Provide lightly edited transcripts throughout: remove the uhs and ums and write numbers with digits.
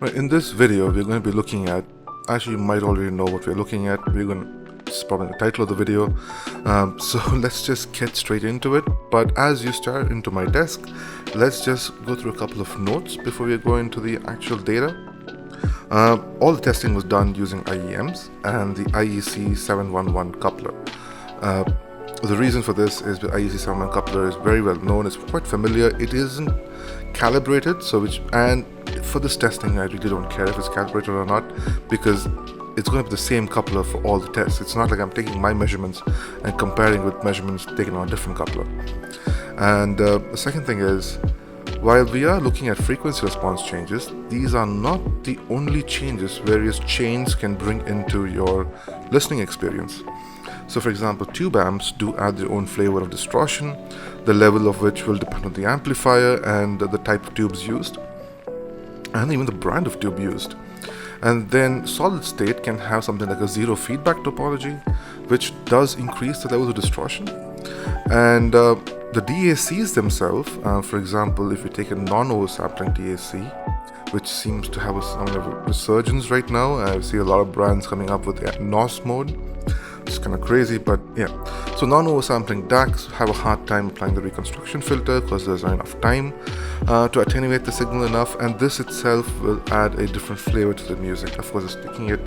Right, in this video, we're going to be looking at, actually you might already know what we're looking at. It's probably the title of the video. So let's just get straight into it. But as you start into my desk, let's just go through a couple of notes before we go into the actual data. All the testing was done using IEMs and the IEC711 coupler. The reason for this is the IEC711 coupler is very well known. It's quite familiar. It isn't calibrated, and for this testing, I really don't care if it's calibrated or not, because it's going to be the same coupler for all the tests. It's not like I'm taking my measurements and comparing with measurements taken on a different coupler. And the second thing is, while we are looking at frequency response changes, these are not the only changes various chains can bring into your listening experience. So for example, tube amps do add their own flavor of distortion, the level of which will depend on the amplifier and the type of tubes used, and even the brand of tube used. And then solid state can have something like a zero feedback topology, which does increase the levels of distortion. And the DACs themselves, for example, if you take a non-oversampling DAC, which seems to have some level of resurgence right now. I see a lot of brands coming up with the NOS mode. It's kind of crazy, but yeah. So non-oversampling DACs have a hard time applying the reconstruction filter because there's not enough time to attenuate the signal enough, and this itself will add a different flavor to the music. Of course, it's taking it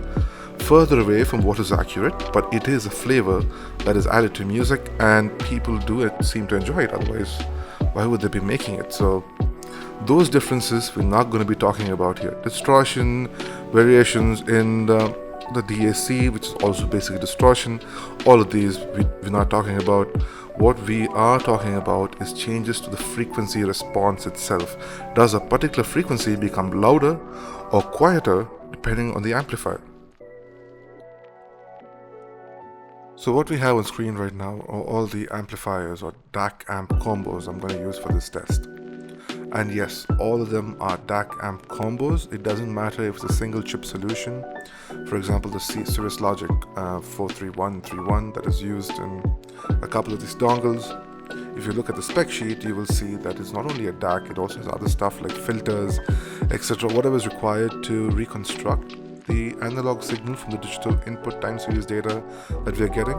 further away from what is accurate, but it is a flavor that is added to music, and people seem to enjoy it. Otherwise, why would they be making it? So those differences we're not going to be talking about here. Distortion, variations in the DAC, which is also basically distortion, all of these we're not talking about. What we are talking about is changes to the frequency response itself. Does a particular frequency become louder or quieter depending on the amplifier? So what we have on screen right now are all the amplifiers or DAC amp combos I'm going to use for this test. And yes, all of them are DAC amp combos. It doesn't matter if it's a single chip solution. For example, the Cirrus Logic 43131 that is used in a couple of these dongles. If you look at the spec sheet, you will see that it's not only a DAC, it also has other stuff like filters, etc. Whatever is required to reconstruct the analog signal from the digital input time series data that we are getting.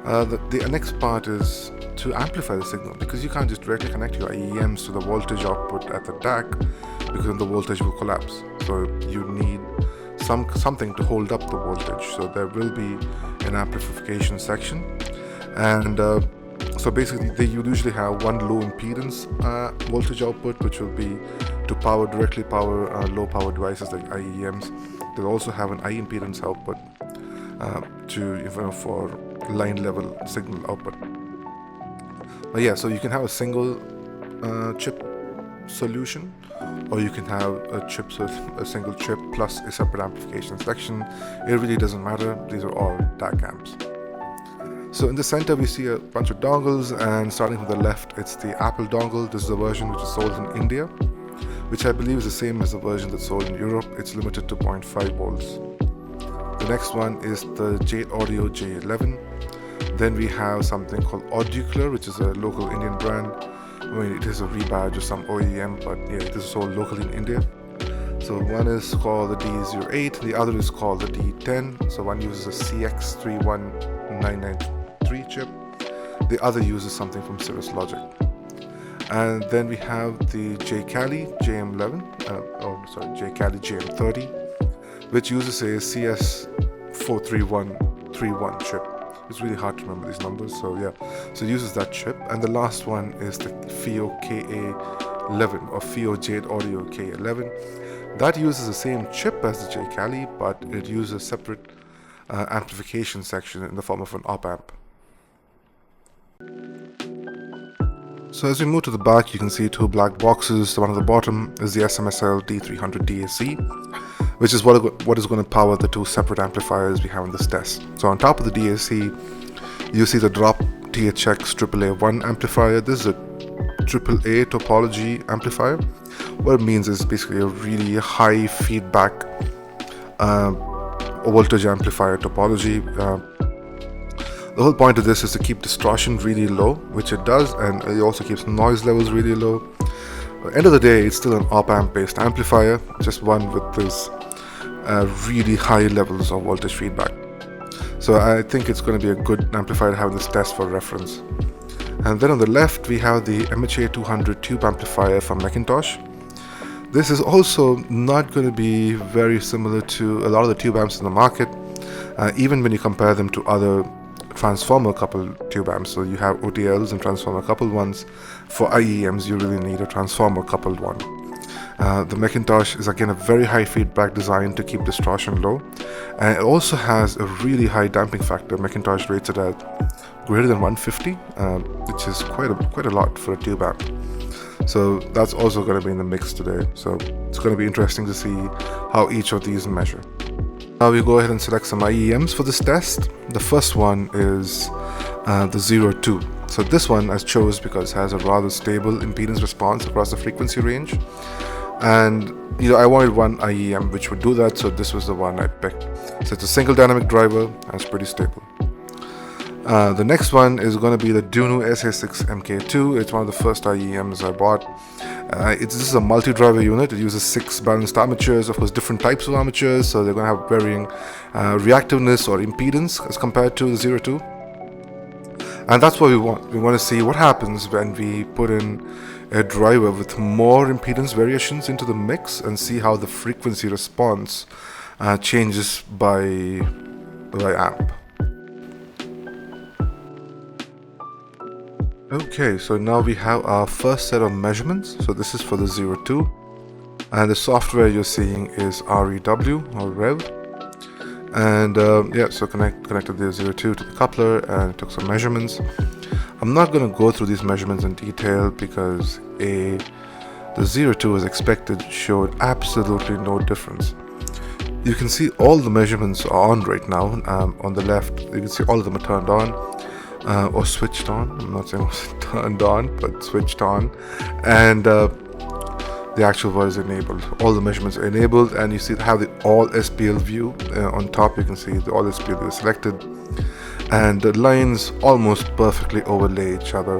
The next part is to amplify the signal, because you can't just directly connect your IEMs to the voltage output at the DAC, because then the voltage will collapse. So you need something to hold up the voltage. So there will be an amplification section, and so basically they usually have one low impedance voltage output, which will be to directly power low power devices like IEMs. They'll also have an high impedance output for line level signal output. But yeah, so you can have a single chip solution, or you can have a chip with a single chip plus a separate amplification section. It really doesn't matter. These are all DAC amps. So in the center we see a bunch of dongles, and starting from the left, it's the Apple dongle. This is the version which is sold in India, which I believe is the same as the version that's sold in Europe. It's limited to 0.5 volts. The next one is the Jade Audio JA11. Then we have something called Audiocler, which is a local Indian brand. I mean, it is a rebadge of some OEM, but yeah, this is sold locally in India. So one is called the D08, the other is called the D10. So one uses a CX31993 chip. The other uses something from Cirrus Logic. And then we have the JCali JM30, which uses a CS43131 chip. It's really hard to remember these numbers, so yeah. So it uses that chip. And the last one is the Fiio KA11 or Fiio Jade Audio K11. That uses the same chip as the JCali, but it uses a separate amplification section in the form of an op-amp. So as we move to the back, you can see two black boxes. The one at the bottom is the SMSL D300 DAC, which is what is going to power the two separate amplifiers we have in this test. So on top of the DAC, you see the drop THX AAA1 amplifier. This is a AAA topology amplifier. What it means is basically a really high feedback voltage amplifier topology. The whole point of this is to keep distortion really low, which it does, and it also keeps noise levels really low. End of the day, it's still an op-amp based amplifier, just one with this really high levels of voltage feedback. So I think it's going to be a good amplifier to have in this test for reference. And then on the left we have the MHA200 tube amplifier from Macintosh. This is also not going to be very similar to a lot of the tube amps in the market, even when you compare them to other transformer coupled tube amps. So you have OTLs and transformer coupled ones. For IEMs you really need a transformer coupled one. The Macintosh is again a very high feedback design to keep distortion low, and it also has a really high damping factor. Macintosh rates it at greater than 150, which is quite a lot for a tube amp. So that's also going to be in the mix today. So it's going to be interesting to see how each of these measure. Now we go ahead and select some IEMs for this test. The first one is the 02. So this one I chose because it has a rather stable impedance response across the frequency range. And I wanted one IEM which would do that, so this was the one I picked. So it's a single dynamic driver and it's pretty stable. The next one is going to be the Dunu SA6 MK2. It's one of the first IEMs I bought. This is a multi-driver unit. It uses 6 balanced armatures, of course different types of armatures, so they're going to have varying reactiveness or impedance as compared to the 02. And that's what we want. We want to see what happens when we put in a driver with more impedance variations into the mix and see how the frequency response changes by amp. Okay, so now we have our first set of measurements. So this is for the 02, and the software you're seeing is REW or Rev. And yeah, so connected the 02 to the coupler and took some measurements. I'm not going to go through these measurements in detail because the 02 as expected showed absolutely no difference. You can see all the measurements are on right now. On the left you can see all of them are turned on or switched on. I'm not saying it was turned on, but switched on, and the actual word is enabled. All the measurements are enabled, and you see how the all SPL view on top. You can see the all SPL view is selected, and the lines almost perfectly overlay each other,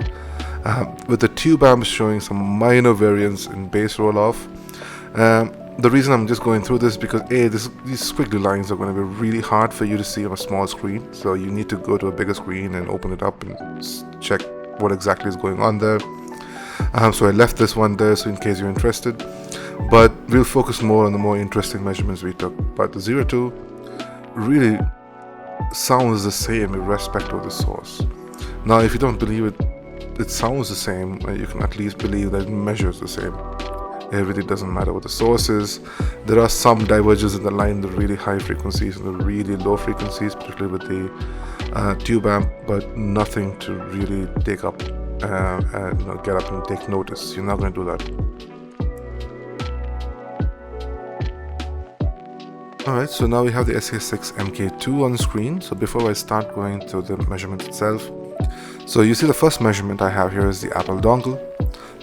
with the tube amps showing some minor variance in bass roll-off. The reason I'm just going through this is because these squiggly lines are going to be really hard for you to see on a small screen, so you need to go to a bigger screen and open it up and check what exactly is going on there. So I left this one there, so in case you're interested, but we'll focus more on the more interesting measurements we took. But the 02 really sounds the same irrespective of the source. Now if you don't believe it sounds the same, you can at least believe that it measures the same. It really doesn't matter what the source is. There are some divergence in the line, the really high frequencies and the really low frequencies, particularly with the tube amp, but nothing to really take up and get up and take notice. You're not going to do that. Alright, so now we have the SA6 MK2 on the screen. So before I start going to the measurement itself, so you see the first measurement I have here is the Apple dongle.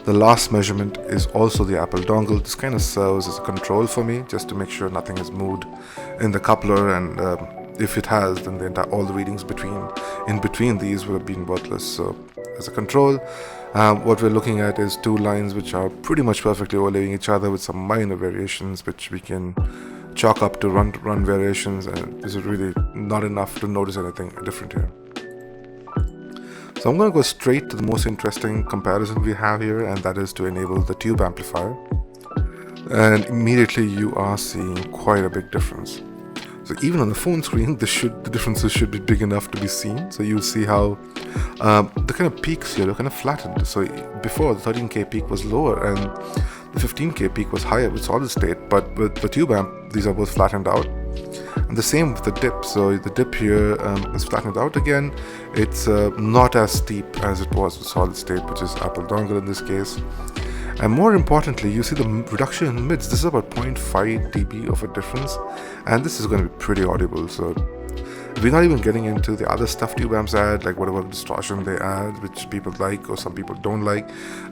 The last measurement is also the Apple dongle. This kind of serves as a control for me, just to make sure nothing has moved in the coupler, and if it has, then all the readings in between these would have been worthless. So as a control, what we're looking at is 2 lines which are pretty much perfectly overlaying each other with some minor variations which we can chalk up to run variations, and this is really not enough to notice anything different here. So I'm going to go straight to the most interesting comparison we have here, and that is to enable the tube amplifier. And immediately you are seeing quite a big difference. So even on the phone screen, the differences should be big enough to be seen. So you'll see how the kind of peaks here are kind of flattened. So before, the 13K peak was lower and the 15K peak was higher with solid state, but with the tube amp, these are both flattened out. And the same with the dip. So the dip here is flattened out again. It's not as steep as it was with solid state, which is Apple dongle in this case. And more importantly, you see the reduction in mids. This is about 0.5 dB of a difference, and this is going to be pretty audible. So we're not even getting into the other stuff tube amps add, like whatever distortion they add, which people like or some people don't like.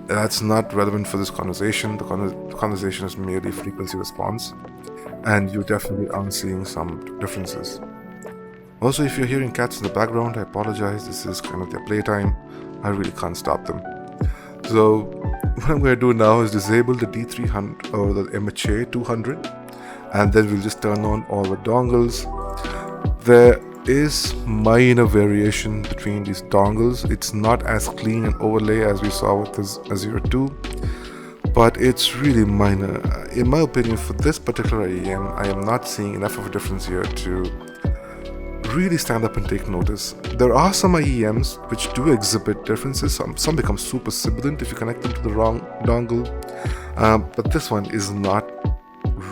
That's not relevant for this conversation. The conversation is merely frequency response, and you definitely are seeing some differences. Also, if you're hearing cats in the background, I apologize. This is kind of their playtime. I really can't stop them. So what I'm going to do now is disable the D300 or the MHA 200, and then we'll just turn on all the dongles. There is minor variation between these dongles. It's not as clean an overlay as we saw with this A02, but it's really minor. In my opinion, for this particular IEM, I am not seeing enough of a difference here to really stand up and take notice. There are some IEMs which do exhibit differences. Some become super sibilant if you connect them to the wrong dongle, but this one is not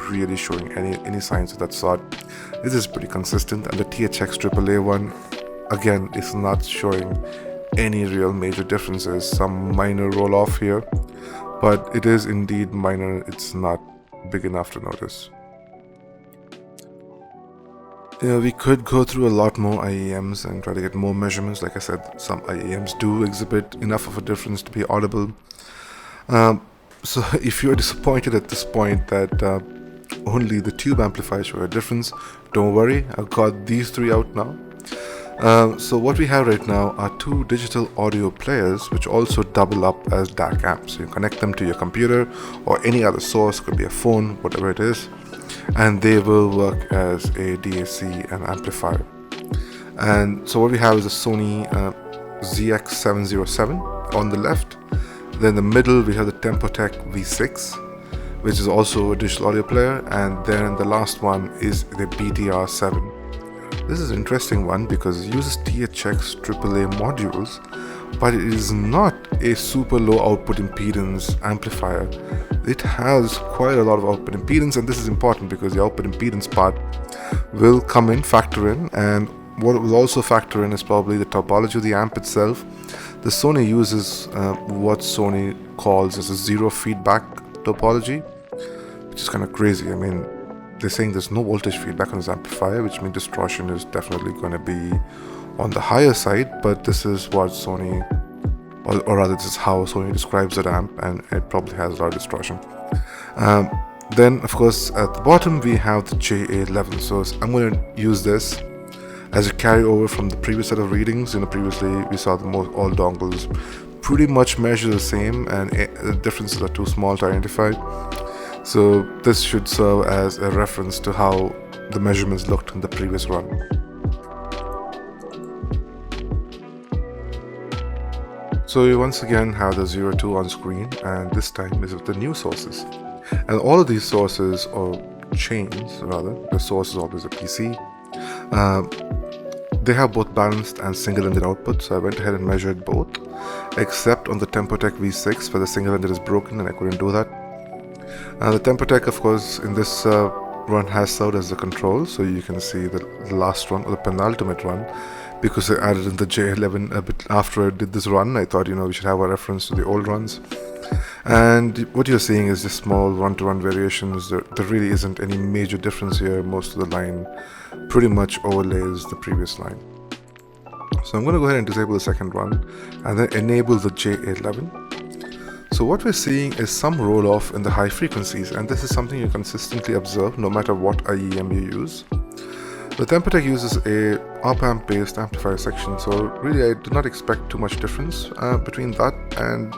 really showing any signs of that sort. This is pretty consistent, and the THX AAA one again is not showing any real major differences. Some minor roll off here, but it is indeed minor. It's not big enough to notice. We could go through a lot more IEMs and try to get more measurements. Like I said, some IEMs do exhibit enough of a difference to be audible. So if you're disappointed at this point that only the tube amplifiers show a difference, don't worry, I've got these three out now. So what we have right now are two digital audio players which also double up as DAC amps. So you connect them to your computer or any other source, could be a phone, whatever it is, and they will work as a DAC and amplifier. And so what we have is a Sony ZX707 on the left. Then in the middle we have the Tempotec V6, which is also a digital audio player, and then the last one is the BTR7. This is an interesting one because it uses THX AAA modules, but it is not a super low output impedance amplifier. It has quite a lot of output impedance, and this is important because the output impedance part will factor in, and what it will also factor in is probably the topology of the amp itself. The Sony uses what Sony calls as a zero feedback topology, which is kind of crazy. I mean, they're saying there's no voltage feedback on this amplifier, which means distortion is definitely going to be on the higher side, but this is what Sony, or rather this is how Sony describes that amp, and it probably has a lot of distortion. Then of course at the bottom we have the JA11, so I'm going to use this as a carryover from the previous set of readings. Previously we saw all dongles pretty much measure the same, and the differences are too small to identify. So this should serve as a reference to how the measurements looked in the previous run. So you once again have the 02 on screen, and this time is with the new sources. And all of these sources, or chains rather, the source is always a PC. They have both balanced and single-ended output, so I went ahead and measured both, except on the Tempotec V6 where the single-ended is broken and I couldn't do that. The Tempotec, of course, in this run has served as the control, so you can see the last run, or the penultimate run, because I added in the JA11 a bit after I did this run. I thought, we should have a reference to the old runs. And what you're seeing is just small run-to-run variations. There really isn't any major difference here. Most of the line pretty much overlays the previous line. So I'm going to go ahead and disable the second run and then enable the JA11. So what we're seeing is some roll-off in the high frequencies, and this is something you consistently observe no matter what IEM you use. The Tempotec uses a op-amp based amplifier section, so really I do not expect too much difference between that and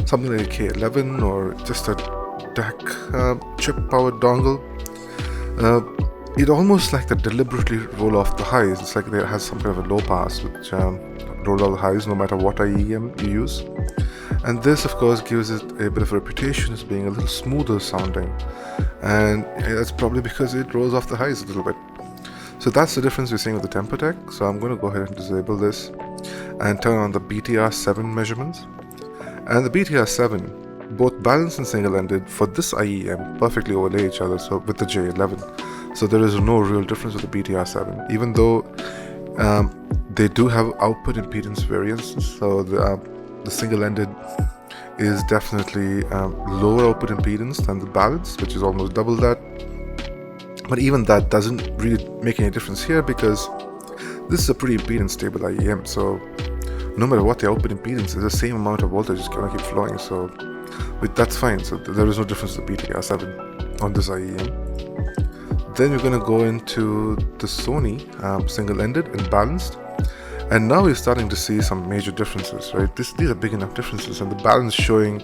something like a K11 or just a DAC chip powered dongle. It almost like they deliberately roll off the highs. It's like it has some kind of a low pass which roll off the highs no matter what IEM you use. And this of course gives it a bit of a reputation as being a little smoother sounding, and that's probably because it rolls off the highs a little bit. So that's the difference we're seeing with the Tempotec. So I'm going to go ahead and disable this and turn on the BTR7 measurements. And the BTR7, both balanced and single-ended for this IEM perfectly overlay each other, so with the J11. So there is no real difference with the BTR7, even though they do have output impedance variances. So the single-ended is definitely lower output impedance than the balanced, which is almost double that. But even that doesn't really make any difference here because this is a pretty impedance stable IEM, so no matter what the output impedance is, the same amount of voltage is going to keep flowing, so that's fine. So there is no difference with the BTR7 on this IEM. Then we're going to go into the Sony single-ended and balanced, And now we're starting to see some major differences, right? These are big enough differences, and the balance showing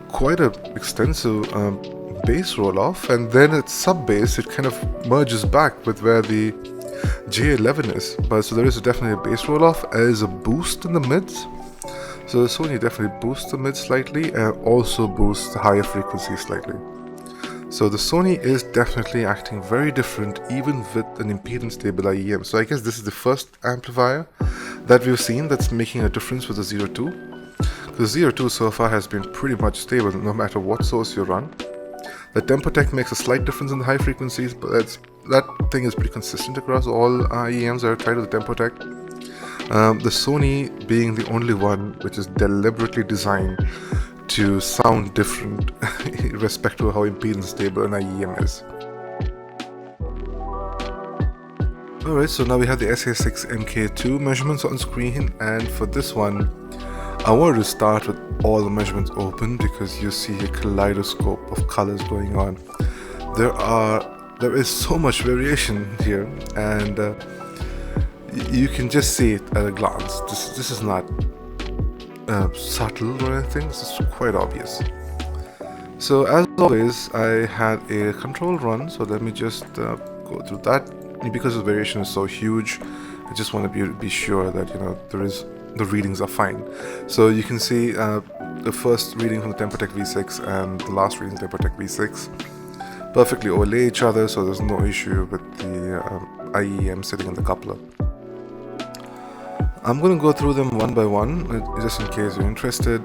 quite a extensive bass roll off, and then at sub bass it kind of merges back with where the JA11 is. But so there is definitely a bass roll off as a boost in the mids. So the Sony definitely boosts the mid slightly and also boosts the higher frequency slightly. So the Sony is definitely acting very different even with an impedance stable IEM. So I guess this is the first amplifier that we've seen that's making a difference with the 02. The 02 so far has been pretty much stable no matter what source you run. The Tempotech makes a slight difference in the high frequencies, but that thing is pretty consistent across all IEMs that are tried with the Tempotech. The Sony being the only one which is deliberately designed to sound different in respect to how impedance stable an IEM is. Alright, so now we have the SA6 MK2 measurements on screen, and for this one I wanted to start with all the measurements open because you see a kaleidoscope of colors going on. There is so much variation here, and you can just see it at a glance. This is not subtle or anything, this is quite obvious. So as always, I had a control run, so let me just go through that. Because the variation is so huge, I just want to be sure that the readings are fine. So you can see the first reading from the Tempotech V6 and the last reading Tempotech V6 perfectly overlay each other, so there's no issue with the IEM sitting in the coupler. I'm going to go through them one by one, just in case you're interested.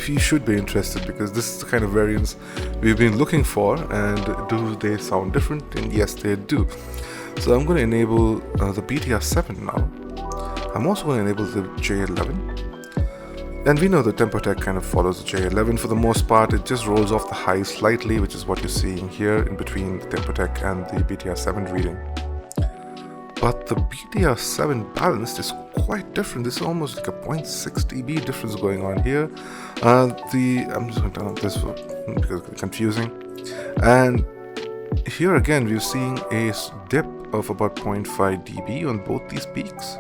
You should be interested because this is the kind of variance we've been looking for, and do they sound different? And yes, they do. So I'm going to enable the BTR7 now. I'm also going to enable the JA11. And we know the Tempotech kind of follows the JA11 for the most part. It just rolls off the high slightly, which is what you're seeing here in between the Tempotech and the BTR7 reading. But the BTR7 balanced is quite different. This is almost like a 0.6 dB difference going on here. I'm just going to turn off this because it's confusing. And here again, we're seeing a dip of about 0.5 dB on both these peaks.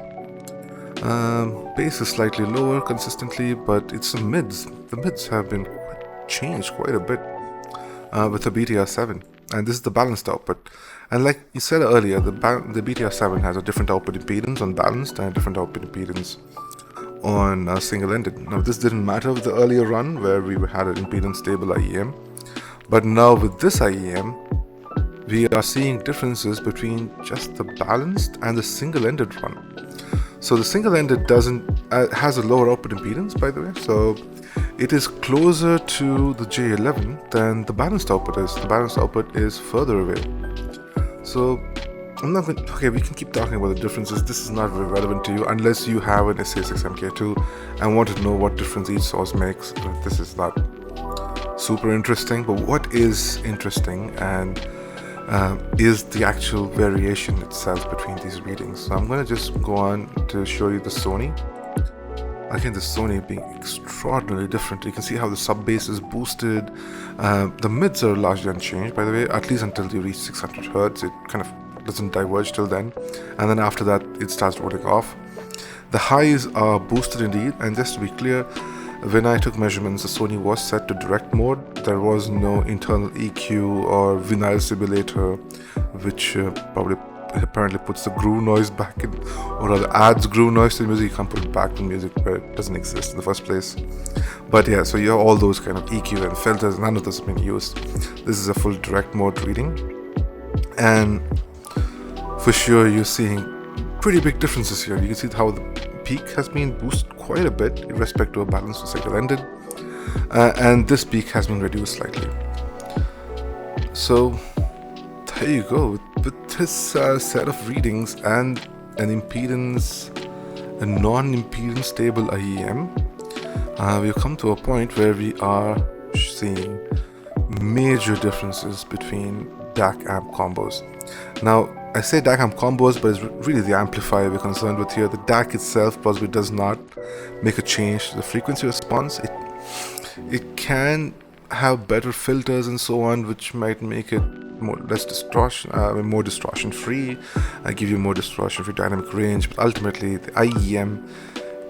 Bass is slightly lower consistently, but it's the mids. The mids have been changed quite a bit with the BTR7. And this is the balanced output. And like you said earlier, the BTR7 has a different output impedance on balanced and a different output impedance on single-ended. Now this didn't matter with the earlier run where we had an impedance stable IEM. But now with this IEM, we are seeing differences between just the balanced and the single-ended run. So the single-ended has a lower output impedance, by the way. So it is closer to the J11 than the balanced output is. The balanced output is further away. So I'm not going to, okay, we can keep talking about the differences. This is not very relevant to you unless you have an SA6 MK2 and want to know what difference each source makes. This is not super interesting, but what is interesting and is the actual variation itself between these readings. So I'm going to just go on to show you the Sony. Again, the Sony being extraordinarily different. You can see how the sub bass is boosted. The mids are largely unchanged, by the way, at least until you reach 600 Hz. It kind of doesn't diverge till then. And then after that, it starts rolling off. The highs are boosted indeed. And just to be clear, when I took measurements, the Sony was set to direct mode. There was no internal EQ or vinyl simulator, which apparently puts the groove noise back in, or rather adds groove noise to the music. You can't put it back to music where it doesn't exist in the first place. But yeah, so you have all those kind of EQ and filters, none of this has been used. This is a full direct mode reading, and for sure you're seeing pretty big differences here. You can see how the peak has been boosted quite a bit in respect to a balanced single-ended, and this peak has been reduced slightly. So there you go. With this set of readings and a non-impedance stable IEM, we've come to a point where we are seeing major differences between DAC amp combos. Now, I say DAC amp combos, but it's really the amplifier we're concerned with here. The DAC itself possibly does not make a change to the frequency response. It can have better filters and so on, which might make it more distortion free, give you more distortion free dynamic range. But ultimately, the IEM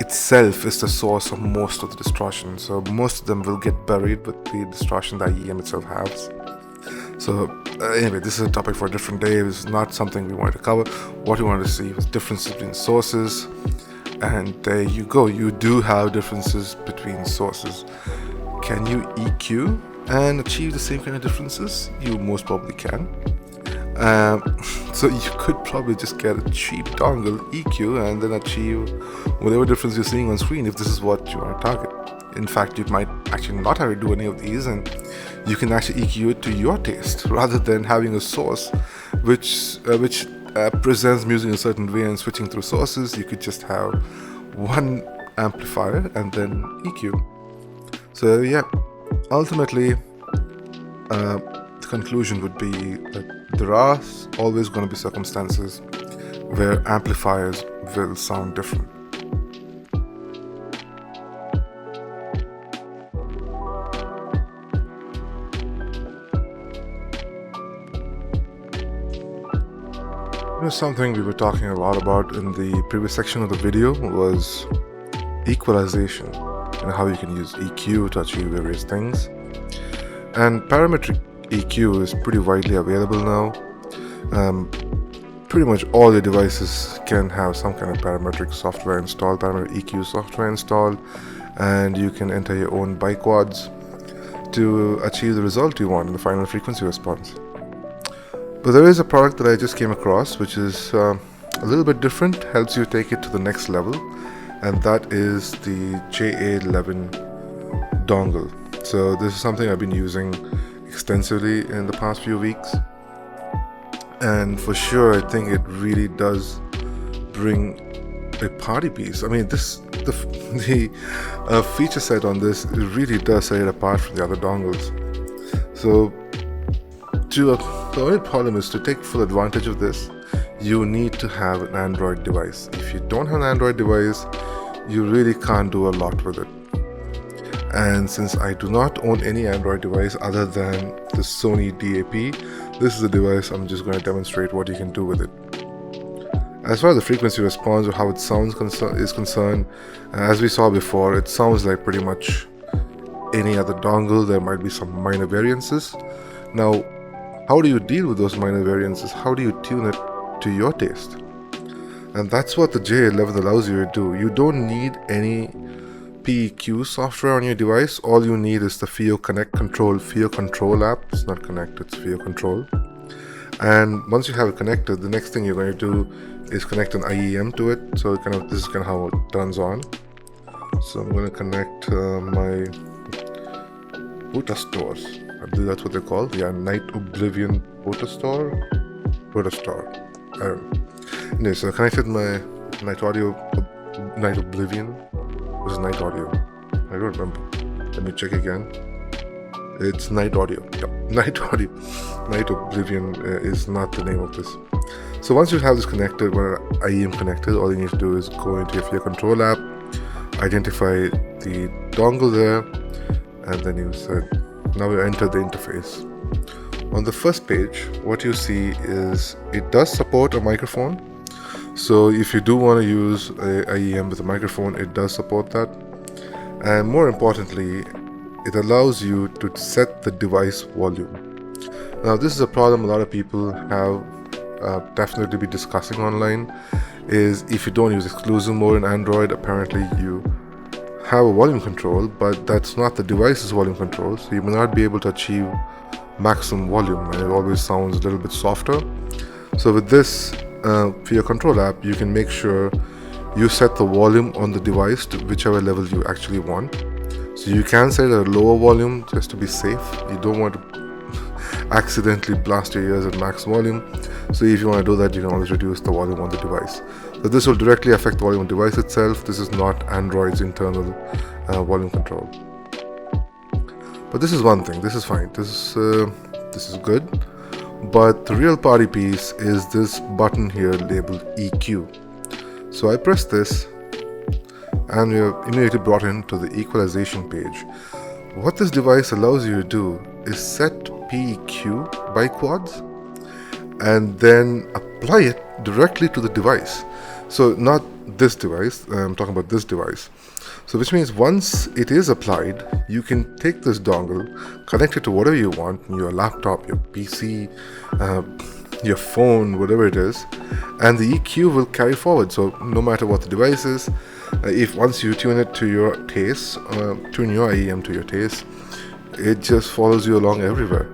itself is the source of most of the distortion, so most of them will get buried with the distortion the IEM itself has. So anyway, this is a topic for a different day. It's not something we wanted to cover. What we wanted to see was differences between sources, and there you go. You do have differences between sources. Can you EQ and achieve the same kind of differences? You most probably can. So you could probably just get a cheap dongle EQ and then achieve whatever difference you're seeing on screen if this is what you want to target. In fact, you might actually not have to do any of these, and you can actually EQ it to your taste rather than having a source which presents music in a certain way and switching through sources. You could just have one amplifier and then EQ. So yeah, ultimately the conclusion would be that there are always going to be circumstances where amplifiers will sound different. Something we were talking a lot about in the previous section of the video was equalization and how you can use EQ to achieve various things. And parametric EQ is pretty widely available now. Pretty much all your devices can have some kind of parametric software installed, parametric EQ software installed, and you can enter your own biquads to achieve the result you want in the final frequency response. But there is a product that I just came across which is a little bit different, helps you take it to the next level, and that is the JA11 dongle. So this is something I've been using extensively in the past few weeks, and for sure I think it really does bring a party piece. I mean, the feature set on this really does set it apart from the other dongles. So the only problem is, to take full advantage of this, you need to have an Android device. If you don't have an Android device, you really can't do a lot with it. And since I do not own any Android device other than the Sony DAP, this is the device I'm just going to demonstrate what you can do with it. As far as the frequency response or how it sounds is concerned, as we saw before, it sounds like pretty much any other dongle. There might be some minor variances. Now, how do you deal with those minor variances? How do you tune it to your taste? And that's what the JA11 allows you to do. You don't need any PEQ software on your device. All you need is the Fiio Control app. It's not Connect, it's Fiio Control. And once you have it connected, the next thing you're going to do is connect an IEM to it. So this is kind of how it turns on. So I'm going to connect my Protostars. I believe that's what they're called. Yeah, Night Oblivion Protostar. I don't know. Anyway, so I connected my Night Oblivion. This is Night Audio. I don't remember. Let me check again. It's Night Audio. Yeah, Night Audio. Night Oblivion is not the name of this. So once you have this connected, when IEM connected, all you need to do is go into your Fiio Control app, identify the dongle there, and then you said, now you enter the interface. On the first page, what you see is it does support a microphone. So if you do want to use a IEM with a microphone, it does support that. And more importantly, it allows you to set the device volume. Now this is a problem a lot of people have definitely be discussing online, is if you don't use exclusive mode in Android, apparently you have a volume control, but that's not the device's volume control, so you may not be able to achieve maximum volume, and it always sounds a little bit softer. So with this Fiio Control app, you can make sure you set the volume on the device to whichever level you actually want. So you can set a lower volume just to be safe. You don't want to accidentally blast your ears at max volume. So if you want to do that, you can always reduce the volume on the device. So this will directly affect the volume on the device itself. This is not Android's internal volume control. But this is one thing. This is fine. This is good. But the real party piece is this button here labeled EQ. So I press this, and we are immediately brought into the equalization page. What this device allows you to do is set PEQ by quads and then apply it directly to the device. So not this device, I'm talking about this device. So which means once it is applied, you can take this dongle, connect it to whatever you want, your laptop, your PC, your phone, whatever it is, and the EQ will carry forward. So no matter what the device is, if once you tune it to your taste, tune your IEM to your taste, it just follows you along everywhere.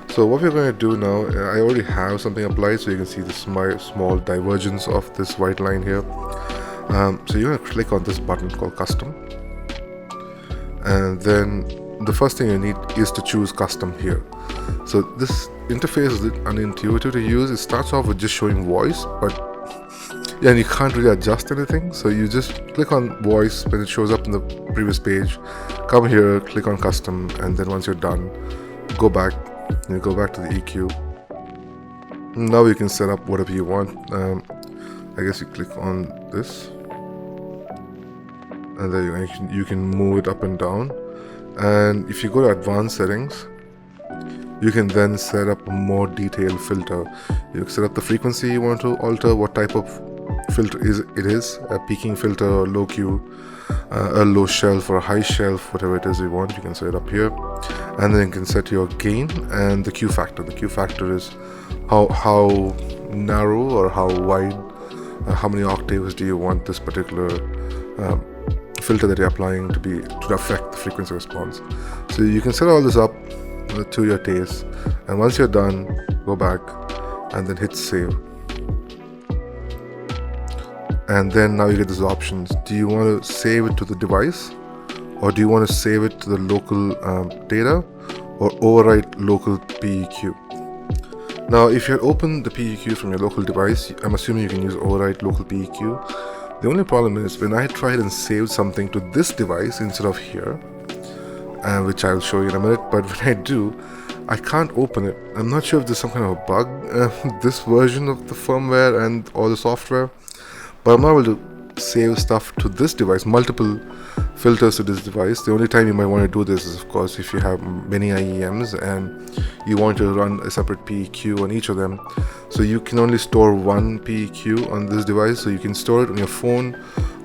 So what we're going to do now, I already have something applied, so you can see this small divergence of this white line here. So you're going to click on this button called custom, and then the first thing you need is to choose custom here. So this interface is unintuitive to use. It starts off with just showing voice, but yeah, and you can't really adjust anything. So you just click on voice when it shows up in the previous page, come here, click on custom, and then once you're done, go back. You go back to the EQ. Now you can set up whatever you want. I guess you click on this, and then you can move it up and down. And if you go to advanced settings, you can then set up a more detailed filter. You can set up the frequency you want to alter, what type of filter it is, a peaking filter or low Q, a low shelf or a high shelf, whatever it is you want, you can set it up here. And then you can set your gain and the Q factor. The Q factor is how narrow or how wide, how many octaves do you want this particular filter that you're applying to affect the frequency response. So you can set all this up to your taste, and once you're done, go back and then hit save. And then now you get these options. Do you want to save it to the device, or do you want to save it to the local data, or overwrite local PEQ? Now if you open the PEQ from your local device, I'm assuming you can use overwrite local PEQ. The only problem is when I tried and saved something to this device instead of here, which I'll show you in a minute, but when I do, I can't open it. I'm not sure if there's some kind of a bug, this version of the firmware and all the software, but I'm not able to save stuff to this device, multiple filters to this device. The only time you might want to do this is, of course, if you have many IEMs and you want to run a separate PEQ on each of them. So you can only store one PEQ on this device, so you can store it on your phone,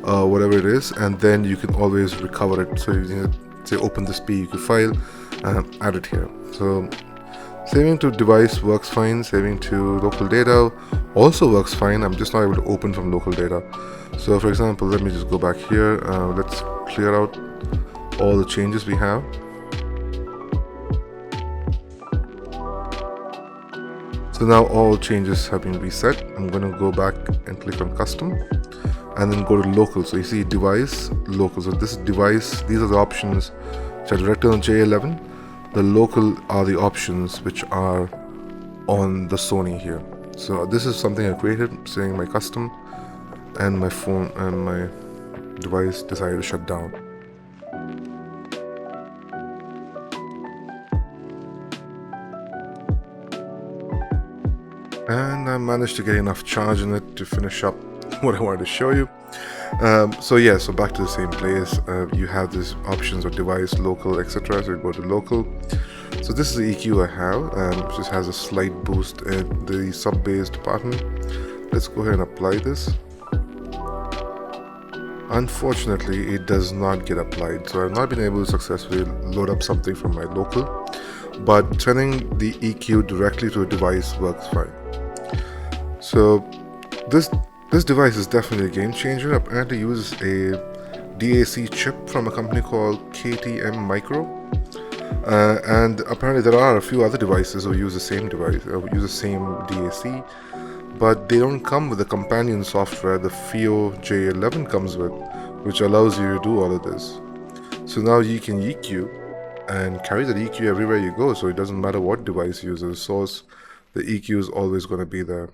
whatever it is, and then you can always recover it. So you say open this PEQ file, add it here. So saving to device works fine, saving to local data also works fine. I'm just not able to open from local data. So for example, let me just go back here, let's clear out all the changes we have. So now all changes have been reset. I'm going to go back and click on custom and then go to local. So you see device, local. So this device, these are the options which are directed on JA11. The local are the options which are on the Sony here. So this is something I created, saying my custom, and my phone and my device decided to shut down. And I managed to get enough charge in it to finish up what I wanted to show you. So back to the same place. You have these options of device, local, etc. So you go to local. So this is the EQ I have, which just has a slight boost in the sub-bass department. Let's go ahead and apply this. Unfortunately, it does not get applied, so I've not been able to successfully load up something from my local, but turning the EQ directly to a device works fine. So this device is definitely a game changer. Apparently uses a DAC chip from a company called KTM Micro, and apparently there are a few other devices who use the same device, use the same DAC, but they don't come with the companion software the Fiio JA11 comes with, which allows you to do all of this. So now you can EQ and carry that EQ everywhere you go, so it doesn't matter what device you use as a source, the EQ is always going to be there.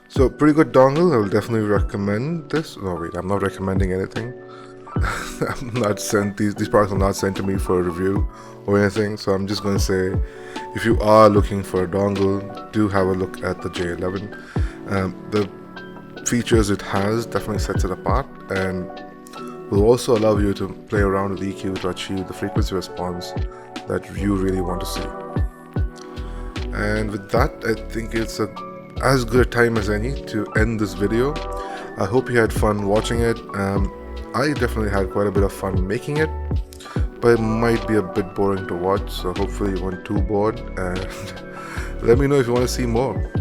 So pretty good dongle. I will definitely recommend this. No wait, I'm not recommending anything. I'm not sent, these products are not sent to me for a review or anything, so I'm just going to say, if you are looking for a dongle, do have a look at the JA11. The features it has definitely sets it apart, and will also allow you to play around with EQ to achieve the frequency response that you really want to see. And with that, I think it's as good a time as any to end this video. I hope you had fun watching it. I definitely had quite a bit of fun making it, but it might be a bit boring to watch, so hopefully you weren't too bored, and let me know if you want to see more.